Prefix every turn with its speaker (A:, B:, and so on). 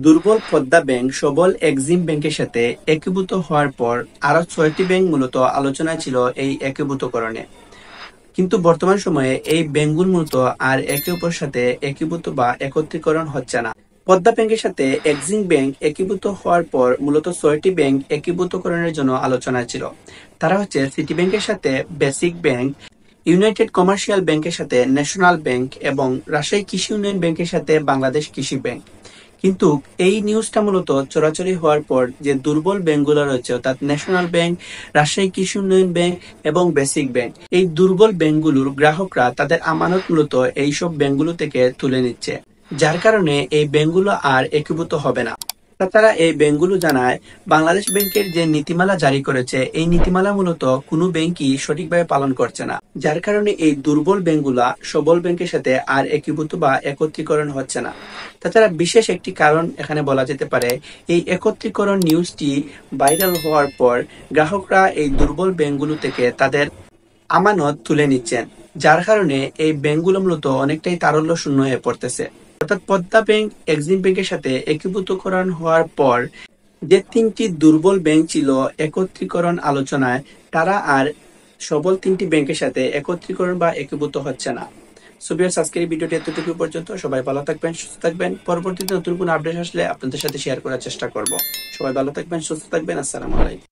A: দুর্বল পদ্মা ব্যাংক সবল এক্সিম ব্যাংকের সাথে একীভূত হওয়ার পর আরো ৬টি ব্যাংক মূলত আলোচনায় ছিল এই একীভূতকরণে। কিন্তু বর্তমান সময়ে এই ব্যাংকগুলো মূলত আর একে অপরের সাথে একীভূত বা একত্রীকরণ হচ্ছে না। পদ্মা ব্যাংকের সাথে এক্সিম ব্যাংক একীভূত হওয়ার পর মূলত ৬টি ব্যাংক একীভূতকরণের জন্য আলোচনায় ছিল। তারা হচ্ছে সিটি ব্যাংকের সাথে বেসিক ব্যাংক, ইউনাইটেড কমার্শিয়াল ব্যাংকের সাথে ন্যাশনাল ব্যাংক এবং রাজশাহী কৃষি উন্নয়ন ব্যাংকের সাথে বাংলাদেশ কৃষি ব্যাংক। কিন্তু এই নিউজটা মূলত চোরাচুরি হওয়ার পর যে দুর্বল ব্যাংকগুলো রয়েছে অর্থাৎ ন্যাশনাল ব্যাংক, রাজশাহী কৃষি উন্নয়ন ব্যাংক এবং বেসিক ব্যাংক, এই দুর্বল ব্যাংকগুলোর গ্রাহকরা তাদের আমানত মূলত এইসব ব্যাংকগুলো থেকে তুলে নিচ্ছে, যার কারণে এই ব্যাংকগুলো আর একীভূত হবে না। তাছাড়া এই ব্যাংকগুলো জানায় বাংলাদেশ ব্যাংকের যে নীতিমালা জারি করেছে এই নীতিমালা মূলত কোনো ব্যাংকই সঠিকভাবে পালন করছে না, যার কারণে এই দুর্বল ব্যাংকগুলা সবল ব্যাংকের সাথে আর একীভূত বা একত্রীকরণ হচ্ছে না। তাছাড়া বিশেষ একটি কারণ এখানে বলা যেতে পারে, এই একত্রীকরণ নিউজটি ভাইরাল হওয়ার পর গ্রাহকরা এই দুর্বল ব্যাংকগুলো থেকে তাদের আমানত তুলে নিচ্ছেন, যার কারণে এই ব্যাংকগুলো মূলত অনেকটাই তারল্য শূন্য হয়ে পড়তেছে। অর্থাৎ পদ্মা ব্যাংক এক্সিম ব্যাংকের সাথে একীভূতকরণ হওয়ার পর যে তিনটি দুর্বল ব্যাংক ছিল একত্রীকরণ আলোচনায়, তারা আর সবল তিনটি ব্যাংকের সাথে একত্রীকরণ বা একীভূত হচ্ছে না। সো ভিউয়ার্স, আজকের এই ভিডিওটি এতটুকু পর্যন্ত। সবাই ভালো থাকবেন, সুস্থ থাকবেন। পরবর্তীতে নতুন কোনো আপডেট আসলে আপনাদের সাথে শেয়ার করার চেষ্টা করব। সবাই ভালো থাকবেন, সুস্থ থাকবেন। আসসালামু আলাইকুম।